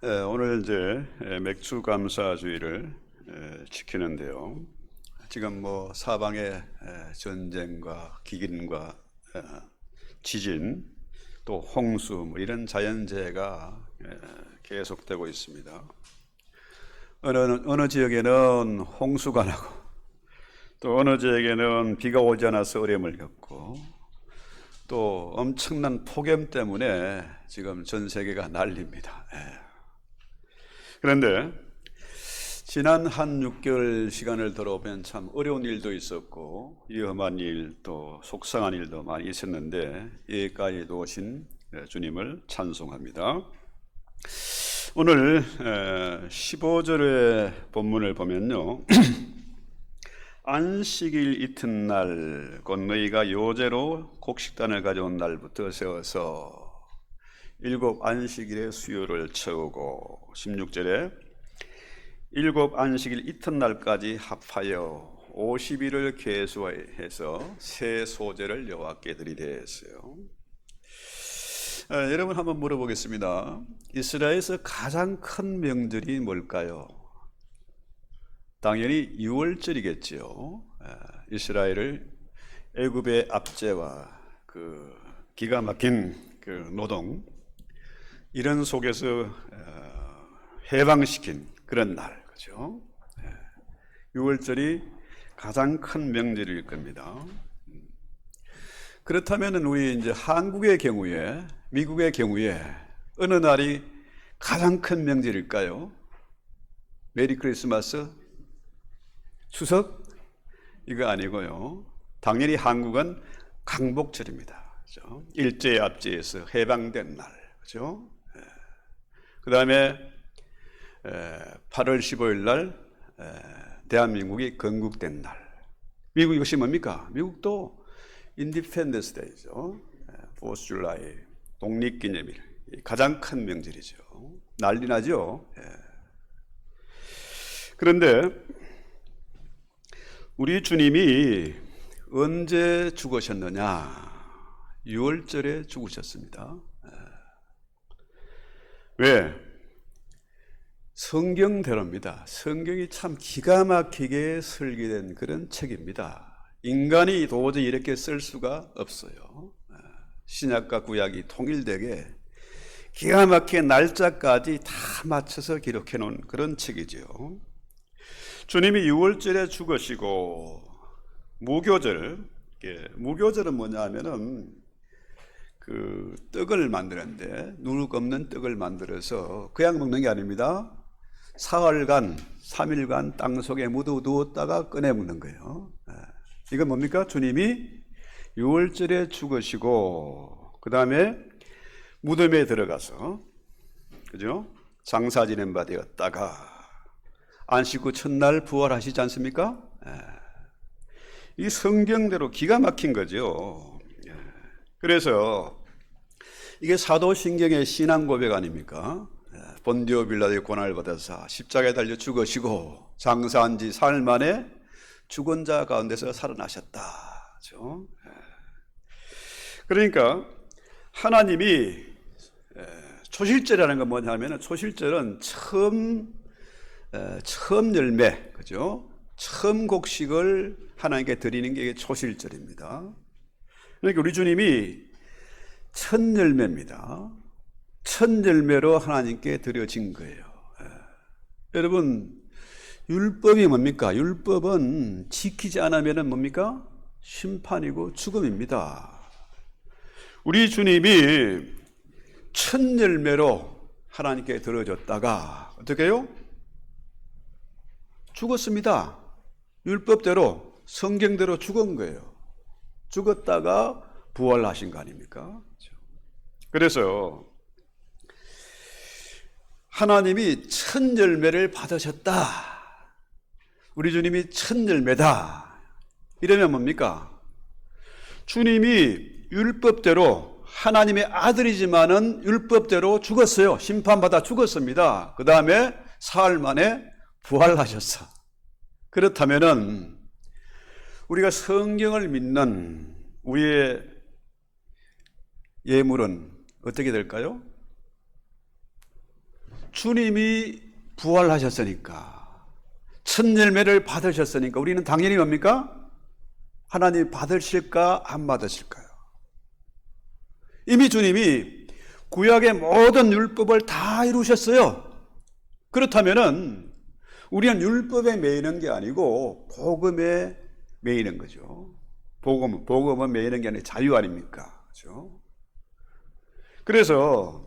오늘 이제 맥주 감사주의를 지키는데요. 지금 뭐 사방에 전쟁과 기근과 지진 또 홍수 뭐 이런 자연재해가 계속되고 있습니다. 어느 지역에는 홍수가 나고 또 어느 지역에는 비가 오지 않아서 어려움을 겪고 또 엄청난 폭염 때문에 지금 전 세계가 난립니다. 그런데 지난 한 6개월 시간을 돌아보면 참 어려운 일도 있었고 위험한 일 또 속상한 일도 많이 있었는데 여기까지도 오신 주님을 찬송합니다. 오늘 15절의 본문을 보면요. 안식일 이튿날 곧 너희가 요제로 곡식단을 가져온 날부터 세워서 일곱 안식일의 수요를 채우고 16절에 일곱 안식일 이튿날까지 합하여 50일을 계수해서 새 소제를 여호와께 드리되 했어요. 여러분 한번 물어보겠습니다. 이스라엘에서 가장 큰 명절이 뭘까요? 당연히 6월절이겠죠. 이스라엘을 애굽의 압제와 그 기가 막힌 그 노동 이런 속에서 해방시킨 그런 날, 그죠? 6월절이 가장 큰 명절일 겁니다. 그렇다면 우리 이제 한국의 경우에, 미국의 경우에 어느 날이 가장 큰 명절일까요? 메리 크리스마스? 추석? 이거 아니고요. 당연히 한국은 강복절입니다. 그죠? 일제의 압제에서 해방된 날, 그죠? 그 다음에 8월 15일 날 대한민국이 건국된 날. 미국 이것이 뭡니까? 미국도 인디펜던스 데이죠. 4th 줄라이 독립기념일 가장 큰 명절이죠. 난리 나죠. 그런데 우리 주님이 언제 죽으셨느냐? 6월절에 죽으셨습니다. 왜? 성경대로입니다. 성경이 참 기가 막히게 설계된 그런 책입니다. 인간이 도저히 이렇게 쓸 수가 없어요. 신약과 구약이 통일되게 기가 막히게 날짜까지 다 맞춰서 기록해 놓은 그런 책이죠. 주님이 6월절에 죽으시고 무교절은 뭐냐 하면은 그 떡을 만드는데 누룩 없는 떡을 만들어서 그냥 먹는 게 아닙니다. 사흘간 3일간 땅 속에 묻어두었다가 꺼내 먹는 거예요. 이건 뭡니까? 주님이 6월절에 죽으시고 그 다음에 무덤에 들어가서 그죠? 장사 지낸 바 되었다가 안식 후 첫날 부활하시지 않습니까? 이 성경대로 기가 막힌 거죠. 그래서 이게 사도신경의 신앙 고백 아닙니까? 본디오 빌라도의 고난을 받아서 십자가에 달려 죽으시고 장사한 지 사흘 만에 죽은 자 가운데서 살아나셨다. 그렇죠? 그러니까 하나님이 초실절이라는 건 뭐냐면 초실절은 처음 열매, 그죠? 처음 곡식을 하나님께 드리는 게 초실절입니다. 그러니까 우리 주님이 첫 열매입니다. 첫 열매로 하나님께 드려진 거예요. 여러분, 율법이 뭡니까? 율법은 지키지 않으면 뭡니까? 심판이고 죽음입니다. 우리 주님이 첫 열매로 하나님께 드려졌다가 어떻게 해요? 죽었습니다. 율법대로, 성경대로 죽은 거예요. 죽었다가 부활하신 거 아닙니까? 그래서 하나님이 첫 열매를 받으셨다. 우리 주님이 첫 열매다. 이러면 뭡니까? 주님이 율법대로 하나님의 아들이지만은 율법대로 죽었어요. 심판받아 죽었습니다. 그 다음에 사흘 만에 부활하셨어. 그렇다면은 우리가 성경을 믿는 우리의 예물은 어떻게 될까요? 주님이 부활하셨으니까, 첫 열매를 받으셨으니까 우리는 당연히 뭡니까? 하나님 받으실까 안 받으실까요? 이미 주님이 구약의 모든 율법을 다 이루셨어요. 그렇다면은 우리는 율법에 매이는 게 아니고 복음에 매이는 거죠. 복음은 매이는 게 아니라 자유 아닙니까? 그렇죠? 그래서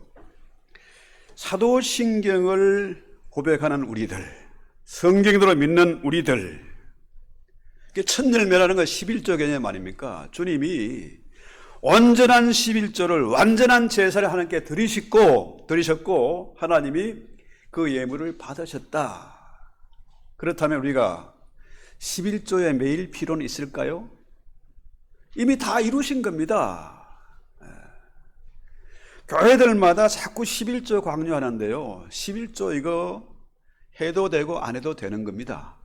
사도신경을 고백하는 우리들, 성경대로 믿는 우리들, 첫 열매라는 건 11조 개념 아닙니까? 주님이 온전한 11조를 완전한 제사를 하나님께 드리셨고 하나님이 그 예물을 받으셨다. 그렇다면 우리가 11조에 매일 필요는 있을까요? 이미 다 이루신 겁니다. 교회들마다 자꾸 11조 강요하는데요. 11조 이거 해도 되고 안 해도 되는 겁니다.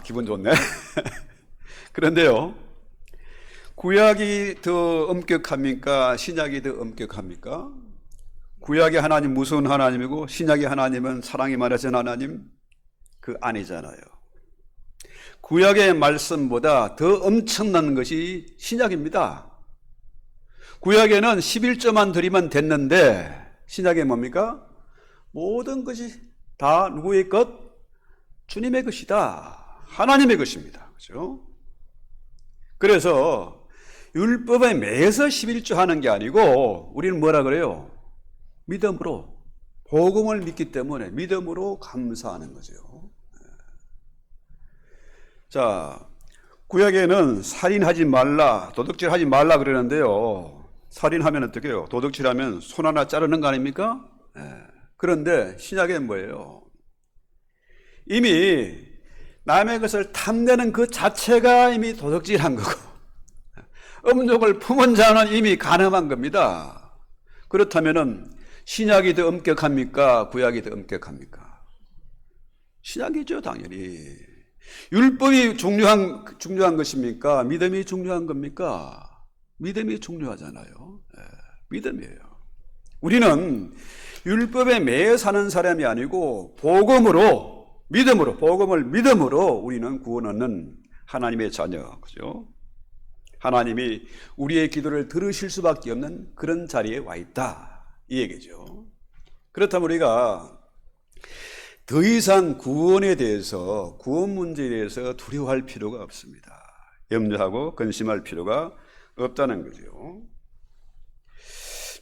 기분 좋네. 그런데요, 구약이 더 엄격합니까? 신약이 더 엄격합니까? 구약의 하나님 무서운 하나님이고 신약의 하나님은 사랑이 많으신 하나님? 그 아니잖아요. 구약의 말씀보다 더 엄청난 것이 신약입니다. 구약에는 11조만 드리면 됐는데 신약에 뭡니까? 모든 것이 다 누구의 것? 주님의 것이다. 하나님의 것입니다. 그렇죠? 그래서 율법에 매여서 11조 하는 게 아니고 우리는 뭐라 그래요? 믿음으로, 복음을 믿기 때문에 믿음으로 감사하는 거죠. 자, 구약에는 살인하지 말라, 도둑질하지 말라 그러는데요. 살인하면 어떻게 해요? 도둑질하면 손 하나 자르는 거 아닙니까? 그런데 신약엔 뭐예요? 이미 남의 것을 탐내는 그 자체가 이미 도둑질한 거고 음욕을 품은 자는 이미 간음한 겁니다. 그렇다면은 신약이 더 엄격합니까? 구약이 더 엄격합니까? 신약이죠, 당연히. 율법이 중요한 것입니까? 믿음이 중요한 겁니까? 믿음이 중요하잖아요. 믿음이에요. 우리는 율법에 매여 사는 사람이 아니고 복음을 믿음으로 우리는 구원 얻는 하나님의 자녀, 그죠? 하나님이 우리의 기도를 들으실 수밖에 없는 그런 자리에 와 있다, 이 얘기죠. 그렇다면 우리가 더 이상 구원에 대해서, 구원 문제에 대해서 두려워할 필요가 없습니다. 염려하고 근심할 필요가 없다는 거죠.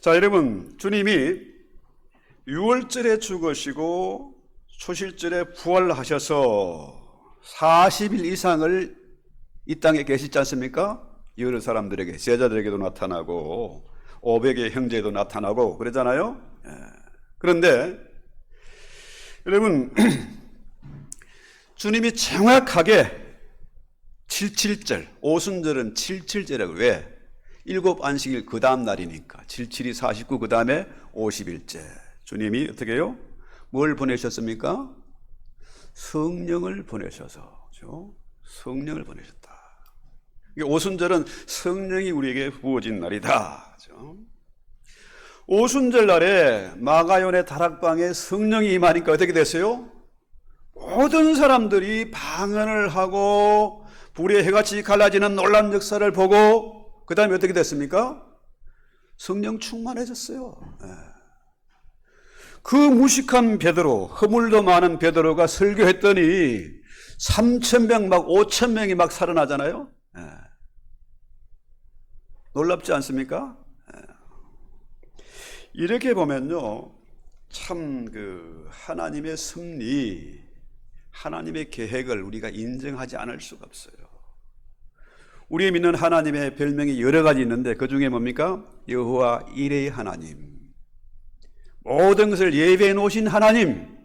자, 여러분, 주님이 6월절에 죽으시고 초실절에 부활하셔서 40일 이상을 이 땅에 계시지 않습니까? 여러 사람들에게, 제자들에게도 나타나고 500의 형제에도 나타나고 그러잖아요. 그런데 여러분, 주님이 정확하게 77절, 오순절은 77절이라고. 왜? 7안식일 그 다음 날이니까 77이 49, 그 다음에 50일째. 주님이 어떻게 해요? 뭘 보내셨습니까? 성령을 보내셔서, 그렇죠? 성령을 보내셨다. 오순절은 성령이 우리에게 부어진 날이다, 그렇죠? 오순절 날에 마가연의 다락방에 성령이 임하니까 어떻게 됐어요? 모든 사람들이 방언을 하고 불의 해같이 갈라지는 놀라운 역사를 보고 그 다음에 어떻게 됐습니까? 성령 충만해졌어요. 그 무식한 베드로, 허물도 많은 베드로가 설교했더니 3,000명 막 5,000명이 막 살아나잖아요. 놀랍지 않습니까? 이렇게 보면요, 참 하나님의 섭리, 하나님의 계획을 우리가 인정하지 않을 수가 없어요. 우리 믿는 하나님의 별명이 여러 가지 있는데 그 중에 뭡니까? 여호와 이레의 하나님, 모든 것을 예배해 놓으신 하나님.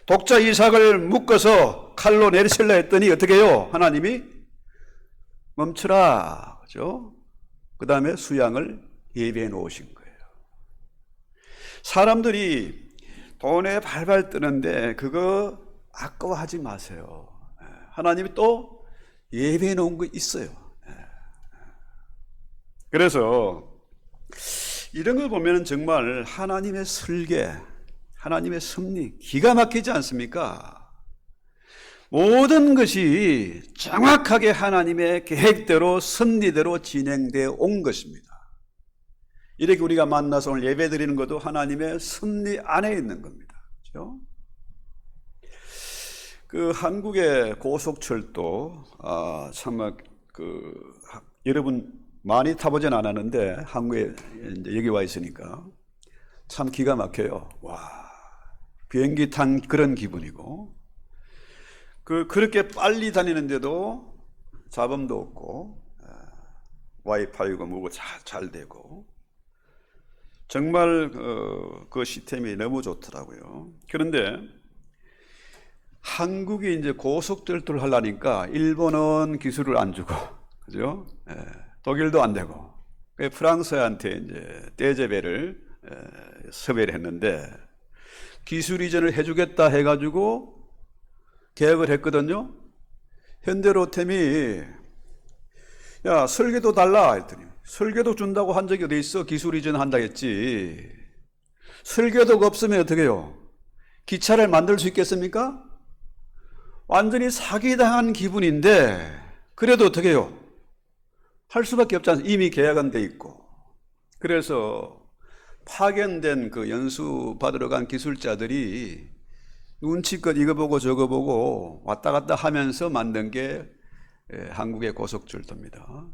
독자 이삭을 묶어서 칼로 내리실라 했더니 어떻게 해요? 하나님이 멈추라, 그죠? 그 다음에 수양을 예배해 놓으신 거예요. 사람들이 돈에 발발 뜨는데 그거 아까워하지 마세요. 하나님이 또 예배해 놓은 거 있어요. 그래서 이런 걸 보면 정말 하나님의 설계, 하나님의 섭리 기가 막히지 않습니까? 모든 것이 정확하게 하나님의 계획대로 섭리대로 진행되어 온 것입니다. 이렇게 우리가 만나서 오늘 예배 드리는 것도 하나님의 섭리 안에 있는 겁니다. 그렇죠? 그 한국의 고속철도 참 여러분 많이 타보진 않았는데 한국에 이제 여기 와 있으니까 참 기가 막혀요. 와, 비행기 탄 그런 기분이고 그렇게 빨리 다니는데도 잡음도 없고 와이파이가 뭐고 잘 되고 정말 그 시스템이 너무 좋더라고요. 그런데 한국이 이제 고속철도를 하려니까 일본은 기술을 안 주고, 그죠? 독일도 안 되고, 프랑스한테 이제 떼제베를 섭외를 했는데 기술 이전을 해주겠다 해가지고 계약을 했거든요. 현대로템이 야 설계도 달라 했더니 설계도 준다고 한 적이 어디 있어? 기술 이전 한다 했지. 설계도가 없으면 어떻게 해요? 기차를 만들 수 있겠습니까? 완전히 사기당한 기분인데 그래도 어떻게 해요? 할 수밖에 없지 않습니까? 이미 계약은 돼 있고. 그래서 파견된 그 연수 받으러 간 기술자들이 눈치껏 이거 보고 저거 보고 왔다 갔다 하면서 만든 게 한국의 고속철도입니다.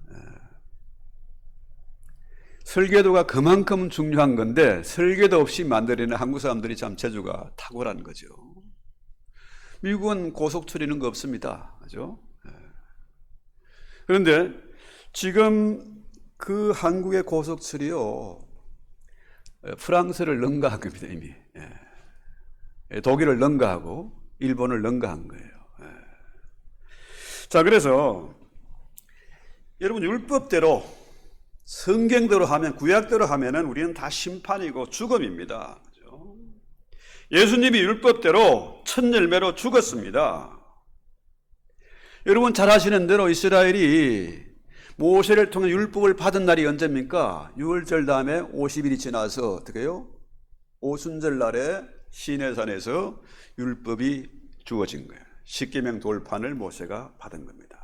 설계도가 그만큼 중요한 건데 설계도 없이 만들어내는 한국 사람들이 참 재주가 탁월한 거죠. 미국은 고속철 이런 거 없습니다. 그죠? 그런데 지금 그 한국의 고속철이요, 프랑스를 능가한 겁니다, 이미. 독일을 능가하고 일본을 능가한 거예요. 자, 여러분 율법대로 성경대로 하면 구약대로 하면은 우리는 다 심판이고 죽음입니다. 그렇죠? 예수님이 율법대로 첫 열매로 죽었습니다. 여러분 잘 아시는 대로 이스라엘이 모세를 통해 율법을 받은 날이 언제입니까? 유월절 다음에 50일이 지나서 어떻게 해요? 오순절 날에 시내산에서 율법이 주어진 거예요. 십계명 돌판을 모세가 받은 겁니다.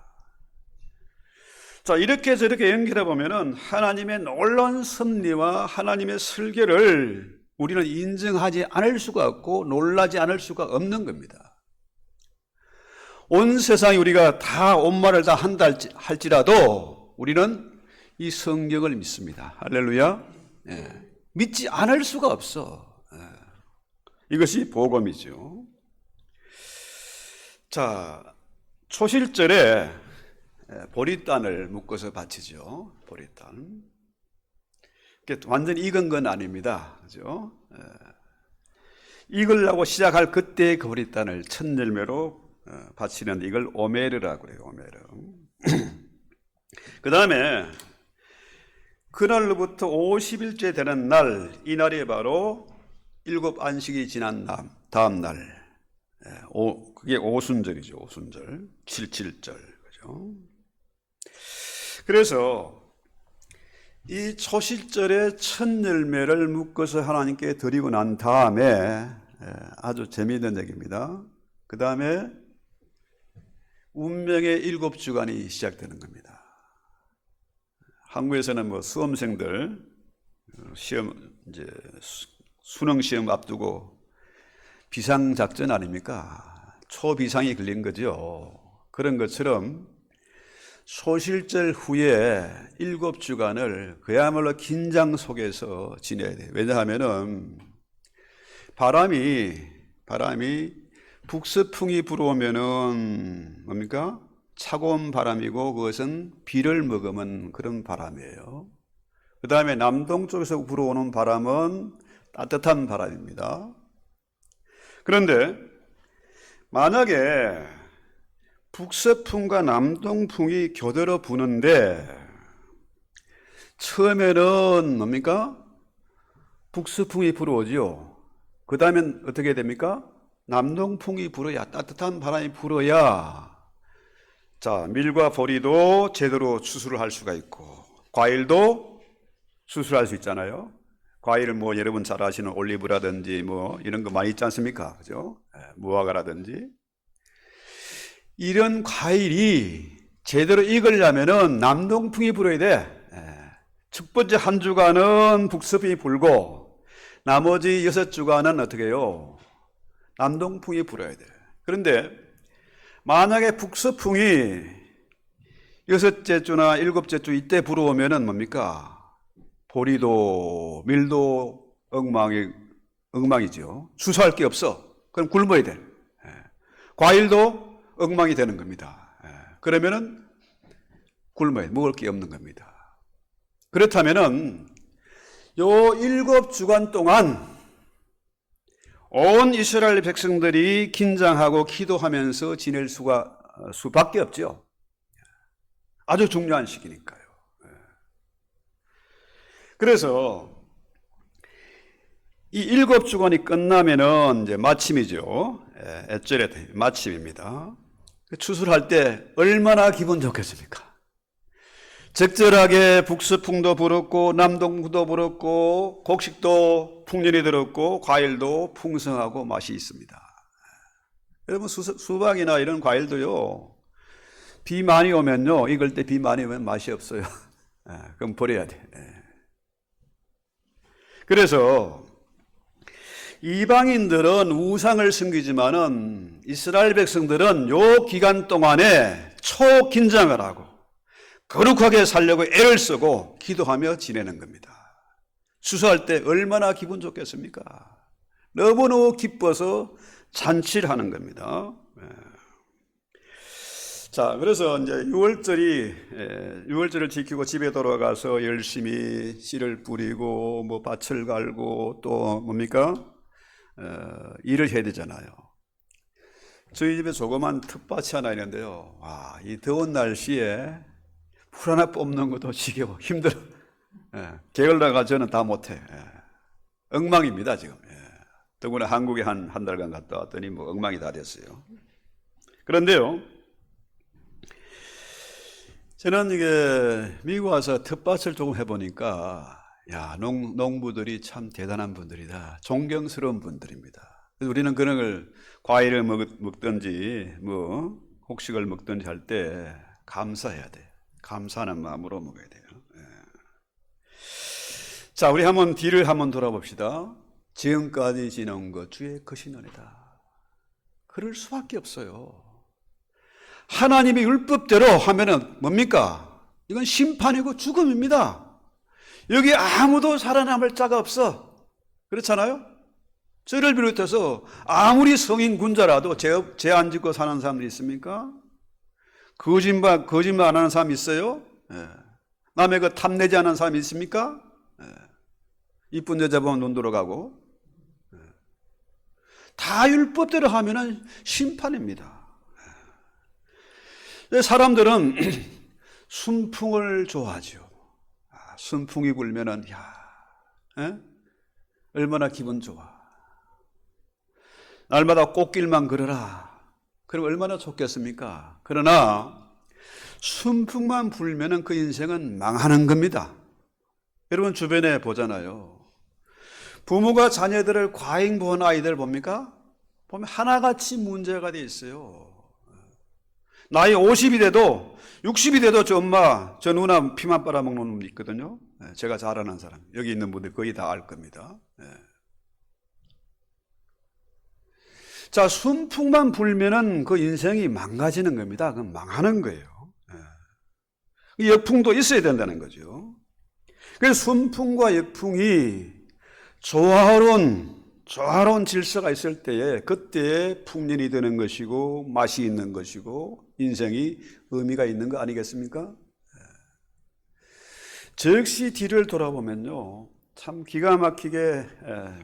자, 이렇게 저렇게 연결해 보면은 하나님의 놀라운 섭리와 하나님의 설계를 우리는 인정하지 않을 수가 없고 놀라지 않을 수가 없는 겁니다. 온 세상이 우리가 다 온 말을 다 한다 할지라도 우리는 이 성경을 믿습니다. 할렐루야. 믿지 않을 수가 없어. 이것이 복음이죠. 자, 초실절에 보리단을 묶어서 바치죠. 보리단. 완전히 익은 건 아닙니다. 그죠? 익으려고 시작할 그때의 그 보리단을 첫 열매로 바치는데 이걸 오메르라고 그래요. 오메르. 그 다음에 그날로부터 50일째 되는 날, 이 날이 바로 일곱 안식이 지난 다음 날, 그게 오순절이죠. 오순절, 77절, 그죠? 그래서 이 초실절에 첫 열매를 묶어서 하나님께 드리고 난 다음에 아주 재미있는 얘기입니다. 그 다음에 운명의 7주간이 시작되는 겁니다. 한국에서는 뭐 수험생들 시험 이제 수능 시험 앞두고 비상작전 아닙니까? 초비상이 걸린 거죠. 그런 것처럼 소실절 후에 7주간을 그야말로 긴장 속에서 지내야 돼요. 왜냐하면은 바람이 북서풍이 불어오면은 뭡니까? 차가운 바람이고 그것은 비를 머금은 그런 바람이에요. 그 다음에 남동 쪽에서 불어오는 바람은 따뜻한 바람입니다. 그런데 만약에 북서풍과 남동풍이 교대로 부는데 처음에는 뭡니까? 북서풍이 불어오죠. 그 다음엔 어떻게 됩니까? 남동풍이 불어야, 따뜻한 바람이 불어야 자, 밀과 보리도 제대로 추수를 할 수가 있고 과일도 추수할 수 있잖아요. 과일 뭐 여러분 잘 아시는 올리브라든지 뭐 이런 거 많이 있지 않습니까? 그죠? 무화과라든지. 이런 과일이 제대로 익으려면은 남동풍이 불어야 돼. 첫 번째 한 주간은 북서풍이 불고 나머지 6주간은 어떻게 해요? 남동풍이 불어야 돼. 그런데 만약에 북서풍이 6째 주나 7째 주 이때 불어오면은 뭡니까? 보리도 밀도 엉망이죠. 주소할 게 없어. 그럼 굶어야 돼. 과일도 엉망이 되는 겁니다. 그러면은 굶어야 돼. 먹을 게 없는 겁니다. 그렇다면은 요 7주간 동안 온 이스라엘 백성들이 긴장하고 기도하면서 지낼 수밖에 없죠. 아주 중요한 시기니까요. 그래서 이 7주간이 끝나면은 이제 마침이죠. 에쩌레 마침입니다. 추수할 때 얼마나 기분 좋겠습니까? 적절하게 북서풍도 불었고 남동풍도 불었고 곡식도 풍년이 들었고 과일도 풍성하고 맛이 있습니다. 여러분 수박이나 이런 과일도요, 비 많이 오면요, 익을 때 비 많이 오면 맛이 없어요. 그럼 버려야 돼. 그래서 이방인들은 우상을 섬기지만은 이스라엘 백성들은 요 기간 동안에 초긴장을 하고 거룩하게 살려고 애를 쓰고 기도하며 지내는 겁니다. 추수할 때 얼마나 기분 좋겠습니까? 너무너무 기뻐서 잔치를 하는 겁니다. 자, 그래서 이제 6월절을 지키고 집에 돌아가서 열심히 씨를 뿌리고 뭐 밭을 갈고 또 뭡니까? 일을 해야 되잖아요. 저희 집에 조그만 텃밭이 하나 있는데요. 와, 이 더운 날씨에 풀 하나 뽑는 것도 지겨워 힘들어. 게을러가 저는 다 못해. 엉망입니다 지금. 더구나 한국에 한 달간 갔다 왔더니 뭐 엉망이 다 됐어요. 그런데요, 저는 이게 미국 와서 텃밭을 조금 해보니까 야, 농부들이 참 대단한 분들이다. 존경스러운 분들입니다. 그래서 우리는 그런 걸 과일을 먹든지 뭐 곡식을 먹든지 할 때 감사해야 돼. 감사하는 마음으로 먹어야 돼요. 자, 우리 한번 뒤를 한번 돌아봅시다. 지금까지 지내온 것 주의 크신 은혜다. 그럴 수밖에 없어요. 하나님의 율법대로 하면은 뭡니까? 이건 심판이고 죽음입니다. 여기 아무도 살아남을 자가 없어. 그렇잖아요? 저를 비롯해서 아무리 성인 군자라도 죄 안 짓고 사는 사람들이 있습니까? 거짓말 안 하는 사람 있어요? 남의 거 탐내지 않는 사람이 있습니까? 이쁜 여자 보면 눈 돌아가고. 다 율법대로 하면은 심판입니다. 사람들은 순풍을 좋아하죠. 순풍이 불면은 얼마나 기분 좋아. 날마다 꽃길만 걸어라. 그럼 얼마나 좋겠습니까? 그러나 순풍만 불면은 그 인생은 망하는 겁니다. 여러분 주변에 보잖아요. 부모가 자녀들을 과잉보호하는 아이들 봅니까? 보면 하나같이 문제가 돼 있어요. 나이 50이 돼도 60이 돼도 저 엄마, 저 누나 피만 빨아먹는 놈이 있거든요. 제가 잘 아는 사람, 여기 있는 분들 거의 다 알 겁니다. 자, 순풍만 불면은 그 인생이 망가지는 겁니다. 그건 망하는 거예요. 역풍도 있어야 된다는 거죠. 그래서 순풍과 역풍이 조화로운 질서가 있을 때에 그때에 풍년이 되는 것이고 맛이 있는 것이고 인생이 의미가 있는 거 아니겠습니까? 즉시 뒤를 돌아보면요, 참 기가 막히게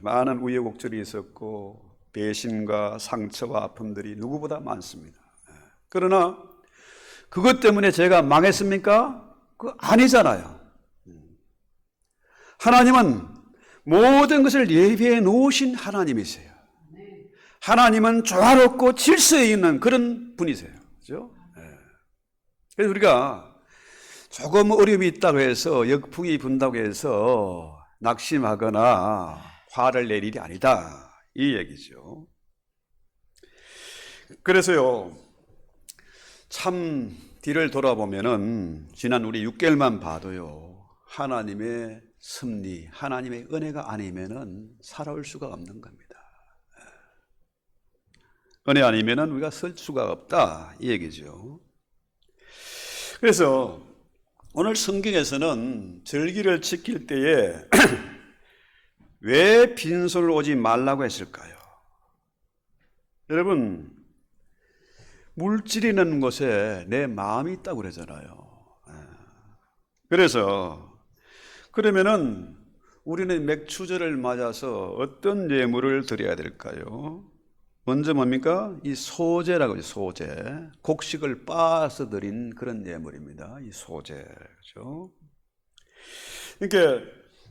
많은 우여곡절이 있었고 배신과 상처와 아픔들이 누구보다 많습니다. 그러나 그것 때문에 제가 망했습니까? 그거 아니잖아요. 하나님은 모든 것을 예비해 놓으신 하나님이세요. 하나님은 조화롭고 질서에 있는 그런 분이세요. 그렇죠? 그래서 우리가 조금 어려움이 있다고 해서 역풍이 분다고 해서 낙심하거나 화를 낼 일이 아니다, 이 얘기죠. 그래서요, 참 뒤를 돌아보면은 지난 우리 6개월만 봐도요, 하나님의 섭리, 하나님의 은혜가 아니면은 살아올 수가 없는 겁니다. 은혜 아니면은 우리가 설 수가 없다, 이 얘기죠. 그래서 오늘 성경에서는 절기를 지킬 때에 왜 빈손을 오지 말라고 했을까요? 여러분, 물질이 있는 곳에 내 마음이 있다고 그러잖아요. 그래서 그러면은 우리는 맥추절을 맞아서 어떤 예물을 드려야 될까요? 먼저 뭡니까? 이 소제라고 하죠. 소제. 곡식을 빻아서 드린 그런 예물입니다. 이 소제. 그렇죠? 그러니까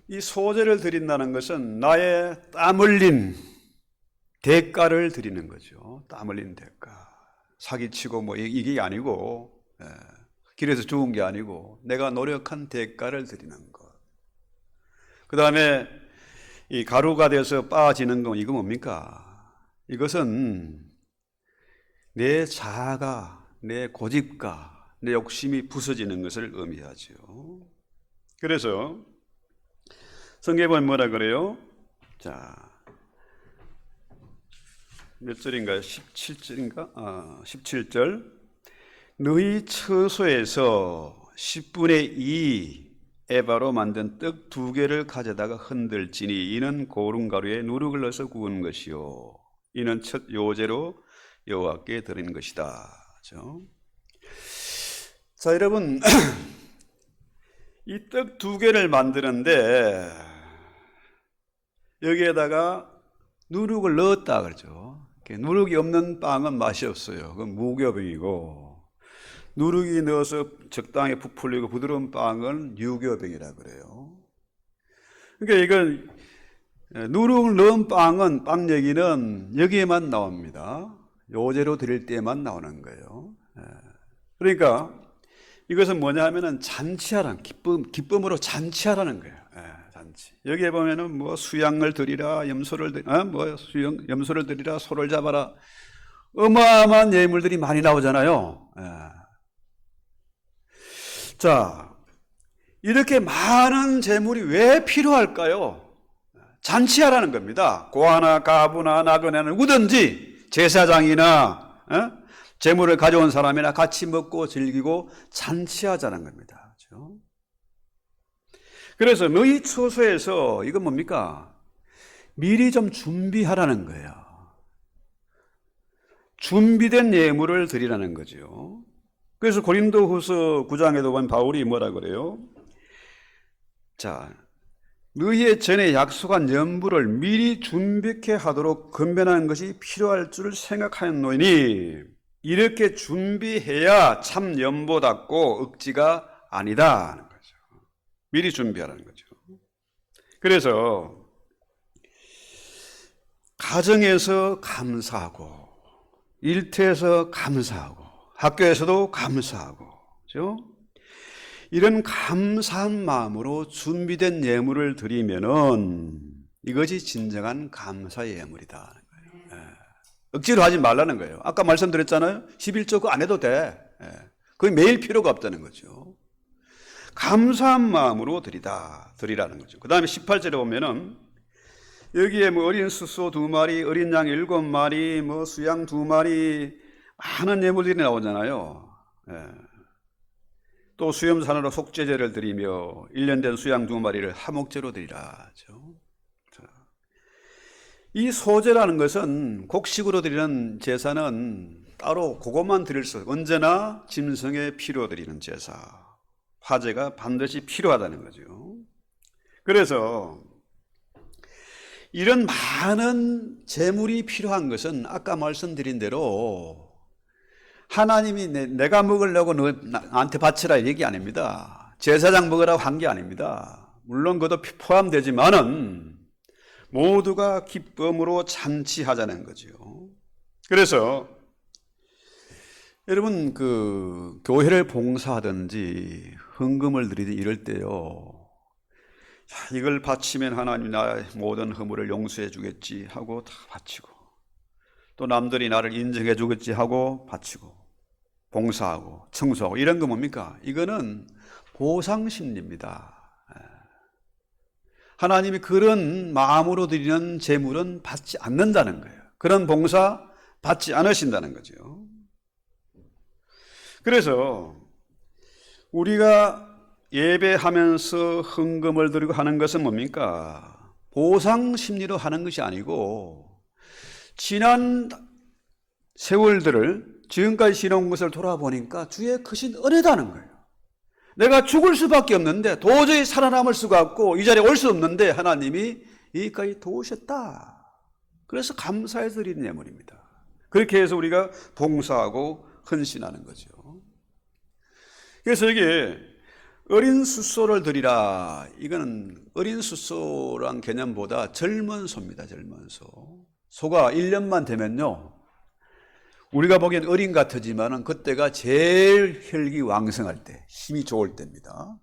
이 소제를 드린다는 것은 나의 땀 흘린 대가를 드리는 거죠. 땀 흘린 대가. 사기치고 뭐 이게 아니고, 길에서 죽은 게 아니고 내가 노력한 대가를 드리는 것. 그 다음에 이 가루가 돼서 빻아지는 건 이거 뭡니까? 이것은 내 자아가, 내 고집과 내 욕심이 부서지는 것을 의미하죠. 그래서 성경에 보면 뭐라 그래요? 자, 몇 절인가요? 17절인가? 17절. 너희 처소에서 10분의 2 에바로 만든 떡 2개를 가져다가 흔들지니 이는 고운 가루에 누룩을 넣어서 구운 것이요 이는 첫 요제로 여호와께 드린 것이다. 그렇죠? 자, 여러분, 이 떡 2개를 만드는데 여기에다가 누룩을 넣었다 그러죠. 누룩이 없는 빵은 맛이 없어요. 그건 무교병이고, 누룩이 넣어서 적당히 부풀리고 부드러운 빵은 유교병이라 그래요. 그러니까 이건 누룩을 넣은 빵은, 빵 얘기는 여기에만 나옵니다. 요제로 드릴 때만 나오는 거예요. 그러니까 이것은 뭐냐 하면은 잔치하라는, 기쁨으로 잔치하라는 거예요. 잔치. 여기에 보면은 뭐 수양을 드리라, 염소를 드리라, 소를 잡아라. 어마어마한 예물들이 많이 나오잖아요. 자, 이렇게 많은 재물이 왜 필요할까요? 잔치하라는 겁니다. 고아나 가부나 나그네는 누구든지 제사장이나 재물을 가져온 사람이나 같이 먹고 즐기고 잔치하자는 겁니다. 그렇죠? 그래서 너희 처소에서 이건 뭡니까? 미리 좀 준비하라는 거예요. 준비된 예물을 드리라는 거죠. 그래서 고린도후서 9장에도 보면 바울이 뭐라 그래요? 자, 너희의 전에 약속한 연부를 미리 준비케 하도록 건면하는 것이 필요할 줄 생각하였노니 이렇게 준비해야 참 연보답고 억지가 아니다 하는 거죠. 미리 준비하라는 거죠. 그래서 가정에서 감사하고, 일터에서 감사하고, 학교에서도 감사하고, 그렇죠? 이런 감사한 마음으로 준비된 예물을 드리면은 이것이 진정한 감사의 예물이다. 억지로 하지 말라는 거예요. 아까 말씀드렸잖아요. 11조 그거 안 해도 돼. 그게 매일 필요가 없다는 거죠. 감사한 마음으로 드리라는 거죠. 그 다음에 18절에 보면은 여기에 뭐 어린 수소 2마리, 어린 양 7마리, 뭐 수양 2마리, 많은 예물들이 나오잖아요. 또 수염산으로 속죄제를 드리며 1년 된 수양 2마리를 하목제로 드리라. 이 소제라는 것은 곡식으로 드리는 제사는 따로 그것만 드릴 수 없어요. 언제나 짐승에 피로 드리는 제사, 화제가 반드시 필요하다는 거죠. 그래서 이런 많은 제물이 필요한 것은 아까 말씀드린 대로 하나님이 내가 먹으려고 나한테 바치라 얘기 아닙니다. 제사장 먹으라고 한 게 아닙니다. 물론 그것도 포함되지만은 모두가 기쁨으로 잔치하자는 거죠. 그래서 여러분 교회를 봉사하든지 헌금을 드리든지 이럴 때요, 자, 이걸 바치면 하나님이 나의 모든 허물을 용서해 주겠지 하고 다 바치고, 또 남들이 나를 인정해 주겠지 하고 바치고, 봉사하고 청소하고, 이런 거 뭡니까? 이거는 보상심리입니다. 하나님이 그런 마음으로 드리는 제물은 받지 않는다는 거예요. 그런 봉사 받지 않으신다는 거죠. 그래서 우리가 예배하면서 헌금을 드리고 하는 것은 뭡니까? 보상 심리로 하는 것이 아니고, 지난 세월들을 지금까지 지나온 것을 돌아보니까 주의 크신 은혜다는 거예요. 내가 죽을 수밖에 없는데 도저히 살아남을 수가 없고 이 자리에 올 수 없는데 하나님이 여기까지 도우셨다. 그래서 감사해 드리는 예물입니다. 그렇게 해서 우리가 봉사하고 헌신하는 거죠. 그래서 이게 어린 숫소를 드리라, 이거는 어린 숫소란 개념보다 젊은 소입니다. 젊은 소. 소가 1년만 되면요, 우리가 보기엔 어린 같지만은 그때가 제일 혈기 왕성할 때, 힘이 좋을 때입니다.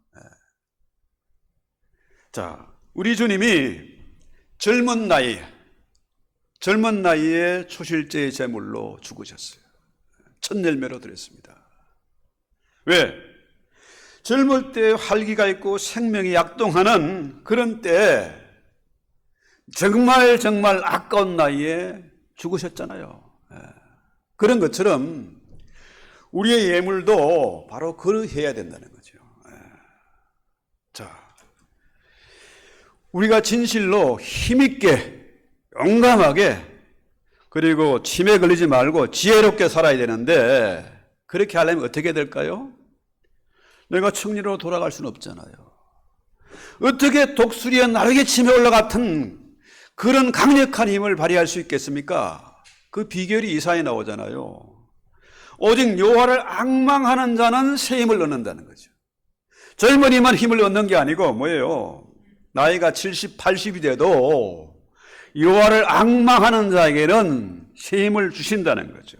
자, 우리 주님이 젊은 나이에 초실제의 제물로 죽으셨어요. 첫 열매로 드렸습니다. 왜? 젊을 때 활기가 있고 생명이 약동하는 그런 때, 정말 아까운 나이에 죽으셨잖아요. 그런 것처럼 우리의 예물도 바로 그러해야 된다는 거죠. 자, 우리가 진실로 힘있게, 용감하게, 그리고 치매 걸리지 말고 지혜롭게 살아야 되는데, 그렇게 하려면 어떻게 될까요? 내가 청리로 돌아갈 수는 없잖아요. 어떻게 독수리의 날개침에 올라같은 그런 강력한 힘을 발휘할 수 있겠습니까? 그 비결이 이사에 나오잖아요. 오직 여호와를 앙망하는 자는 새 힘을 얻는다는 거죠. 젊은이만 힘을 얻는 게 아니고 뭐예요? 나이가 70, 80이 돼도 여호와를 앙망하는 자에게는 새 힘을 주신다는 거죠.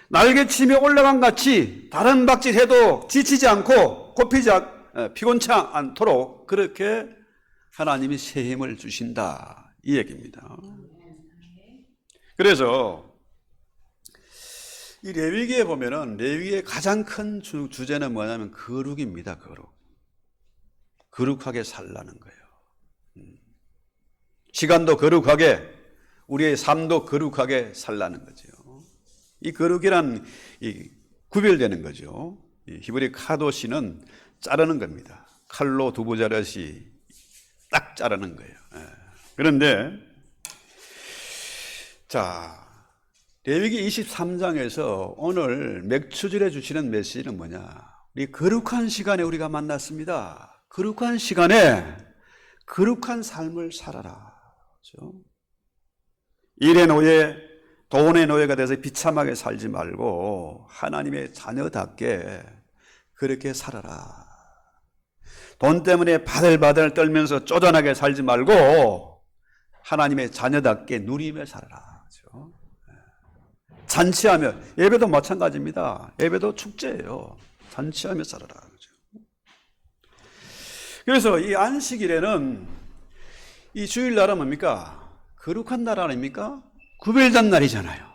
날개침에 올라간 같이 다른 박질해도 지치지 않고 피곤치 않도록 그렇게 하나님이 새 힘을 주신다, 이 얘기입니다. 그래서 이 레위기에 보면은 레위기의 가장 큰 주제는 뭐냐면 거룩입니다. 거룩하게 살라는 거예요. 시간도 거룩하게, 우리의 삶도 거룩하게 살라는 거죠. 이 거룩이란 구별되는 거죠. 이 히브리 카도시는 자르는 겁니다. 칼로 두부 자르시 딱 자르는 거예요. 그런데 자, 레위기 23장에서 오늘 맥추절에 주시는 메시지는 뭐냐? 우리 거룩한 시간에 우리가 만났습니다. 거룩한 시간에 거룩한 삶을 살아라. 그렇죠? 일의 노예, 돈의 노예가 돼서 비참하게 살지 말고 하나님의 자녀답게 그렇게 살아라. 돈 때문에 바들바들 떨면서 쪼잔하게 살지 말고 하나님의 자녀답게 누리며 살아라. 그렇죠? 잔치하며, 예배도 마찬가지입니다. 예배도 축제예요. 잔치하며 살아라. 그렇죠? 그래서 이 안식일에는 이 주일날은 뭡니까? 거룩한 날 아닙니까? 구별된 날이잖아요.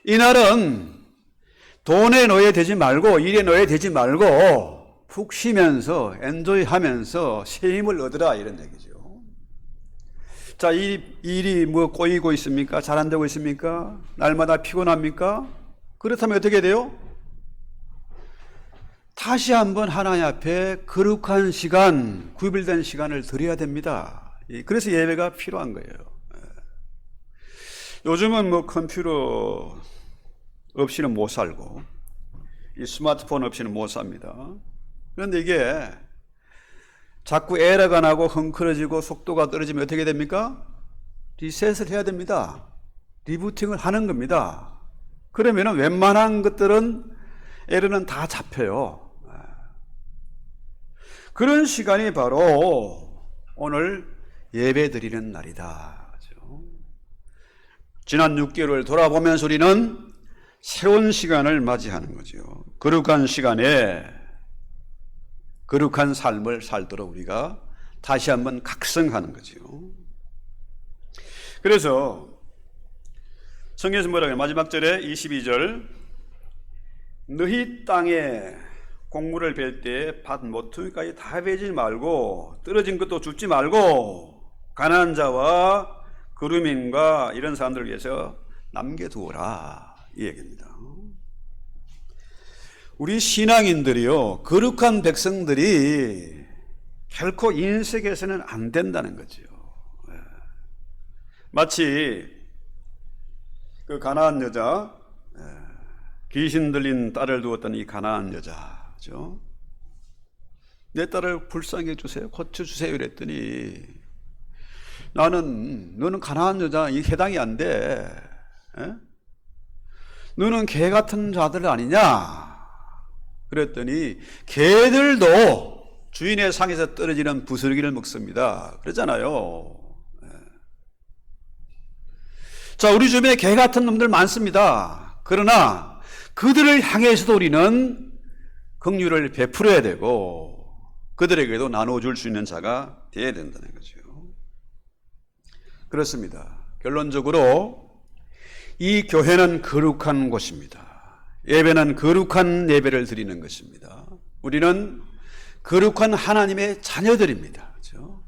이 날은 돈의 노예 되지 말고 일의 노예 되지 말고 푹 쉬면서 엔조이하면서 새 힘을 얻으라, 이런 얘기죠. 자, 일이 뭐 꼬이고 있습니까? 잘 안 되고 있습니까? 날마다 피곤합니까? 그렇다면 어떻게 돼요? 다시 한번 하나님 앞에 거룩한 시간, 구별된 시간을 드려야 됩니다. 그래서 예배가 필요한 거예요. 요즘은 뭐 컴퓨터 없이는 못 살고 이 스마트폰 없이는 못 삽니다. 그런데 이게 자꾸 에러가 나고 헝클어지고 속도가 떨어지면 어떻게 됩니까? 리셋을 해야 됩니다. 리부팅을 하는 겁니다. 그러면 웬만한 것들은 에러는 다 잡혀요. 그런 시간이 바로 오늘 예배 드리는 날이다. 지난 6개월을 돌아보면서 우리는 새로운 시간을 맞이하는 거죠. 거룩한 시간에 거룩한 삶을 살도록 우리가 다시 한번 각성하는 거죠. 그래서 성경에서 뭐라고 해요? 마지막 절에 22절, 너희 땅에 곡물을 벨 때 밭 모퉁이까지 다 베지 말고 떨어진 것도 줍지 말고 가난한 자와 거류민과 이런 사람들을 위해서 남겨두어라, 이 얘기입니다. 우리 신앙인들이요, 거룩한 백성들이 결코 인색해서는 안 된다는 거죠. 마치 그 가나안 여자, 귀신 들린 딸을 두었던 이 가나안 여자죠. 내 딸을 불쌍히 해주세요, 고쳐주세요 이랬더니 너는 가나안 여자 이 해당이 안 돼. 너는 개 같은 자들 아니냐? 그랬더니 개들도 주인의 상에서 떨어지는 부스러기를 먹습니다. 그러잖아요. 자, 우리 주변에 개 같은 놈들 많습니다. 그러나 그들을 향해서도 우리는 긍휼을 베풀어야 되고 그들에게도 나눠줄 수 있는 자가 되어야 된다는 거죠. 그렇습니다. 결론적으로 이 교회는 거룩한 곳입니다. 예배는 거룩한 예배를 드리는 것입니다. 우리는 거룩한 하나님의 자녀들입니다. 그렇죠?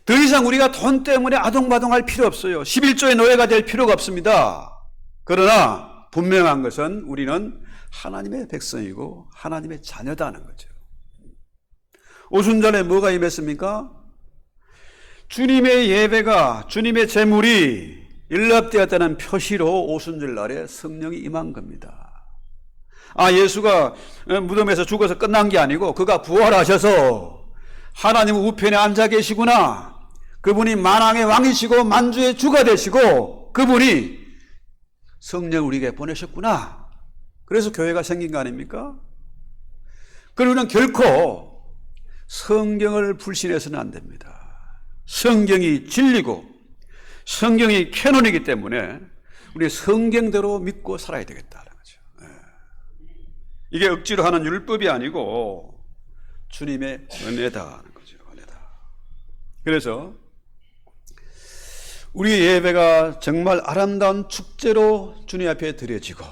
더 이상 우리가 돈 때문에 아동바동할 필요 없어요. 11조의 노예가 될 필요가 없습니다. 그러나 분명한 것은 우리는 하나님의 백성이고 하나님의 자녀다는 거죠. 오순절에 뭐가 임했습니까? 주님의 예배가, 주님의 제물이 일납되었다는 표시로 오순절 날에 성령이 임한 겁니다. 예수가 무덤에서 죽어서 끝난 게 아니고 그가 부활하셔서 하나님 우편에 앉아 계시구나. 그분이 만왕의 왕이시고 만주의 주가 되시고 그분이 성령을 우리에게 보내셨구나. 그래서 교회가 생긴 거 아닙니까? 그러면 결코 성경을 불신해서는 안 됩니다. 성경이 진리고 성경이 캐논이기 때문에 우리 성경대로 믿고 살아야 되겠다는 거죠. 이게 억지로 하는 율법이 아니고 주님의 은혜다는 거죠. 은혜다. 그래서 우리 예배가 정말 아름다운 축제로 주님 앞에 드려지고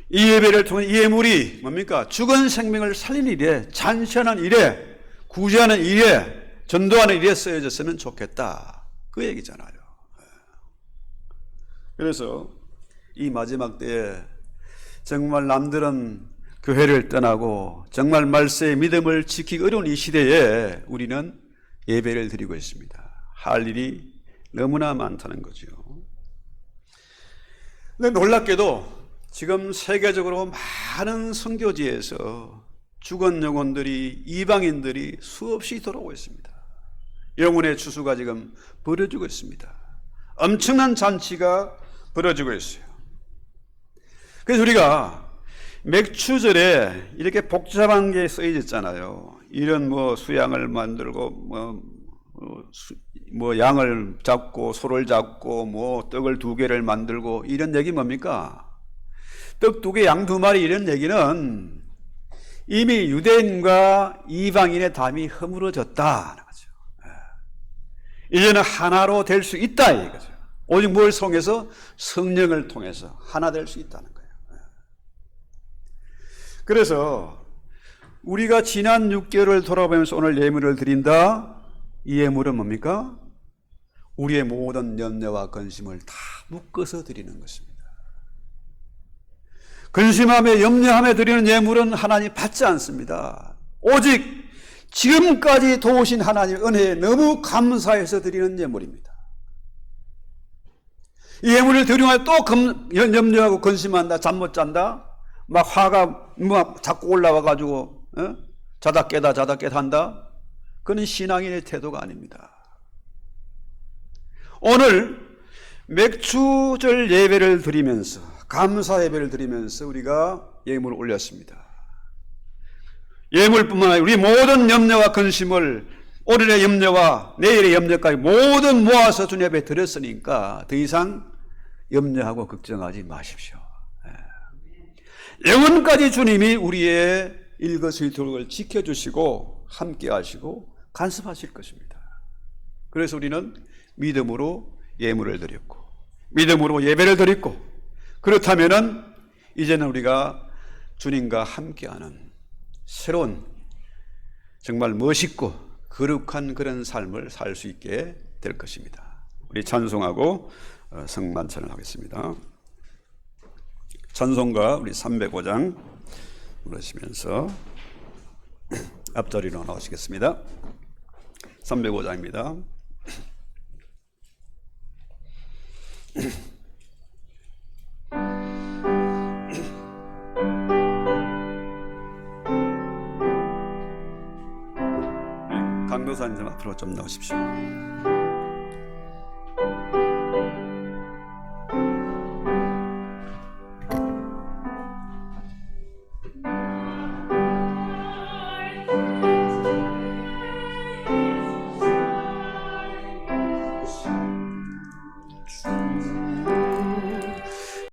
이 예배를 통해 이 예물이 뭡니까? 죽은 생명을 살리는 일에, 잔치하는 일에, 구제하는 일에, 전도하는 일에 쓰여졌으면 좋겠다. 그 얘기잖아요. 그래서 이 마지막 때에 정말 남들은 교회를 떠나고 정말 말세의 믿음을 지키기 어려운 이 시대에 우리는 예배를 드리고 있습니다. 할 일이 너무나 많다는 거죠. 근데 놀랍게도 지금 세계적으로 많은 선교지에서 죽은 영혼들이, 이방인들이 수없이 돌아오고 있습니다. 영혼의 추수가 지금 벌어지고 있습니다. 엄청난 잔치가 벌어지고 있어요. 그래서 우리가 맥추절에 이렇게 복잡한 게 쓰여졌잖아요. 이런 수양을 만들고 양을 잡고 소를 잡고 떡을 2개를 만들고 이런 얘기 뭡니까? 떡 2개, 양 2마리 이런 얘기는 이미 유대인과 이방인의 담이 허물어졌다. 이제는 하나로 될 수 있다 이거죠. 오직 뭘 통해서? 성령을 통해서 하나 될 수 있다는 거예요. 그래서 우리가 지난 6개월을 돌아보면서 오늘 예물을 드린다. 이 예물은 뭡니까? 우리의 모든 염려와 근심을 다 묶어서 드리는 것입니다. 근심하며 염려하며 드리는 예물은 하나님 받지 않습니다. 오직 지금까지 도우신 하나님의 은혜에 너무 감사해서 드리는 예물입니다. 이 예물을 드리면 또 염려하고 근심한다, 잠 못 잔다, 막 화가 자꾸 올라와가지고 자다 깨다 한다. 그건 신앙인의 태도가 아닙니다. 오늘 맥추절 예배를 드리면서, 감사 예배를 드리면서 우리가 예물을 올렸습니다. 예물뿐만 아니라 우리 모든 염려와 근심을 오늘의 염려와 내일의 염려까지 모든 모아서 주님 앞에 드렸으니까 더 이상 염려하고 걱정하지 마십시오. 영원까지 주님이 우리의 일거수일투족을 지켜주시고 함께 하시고 간섭하실 것입니다. 그래서 우리는 믿음으로 예물을 드렸고 믿음으로 예배를 드렸고 그렇다면은 이제는 우리가 주님과 함께하는 새로운 정말 멋있고 거룩한 그런 삶을 살 수 있게 될 것입니다. 우리 찬송하고 성만찬을 하겠습니다. 찬송가 우리 305장 부르시면서 앞자리로 나오시겠습니다. 305장입니다. 강도사님 앞으로 좀 나오십시오.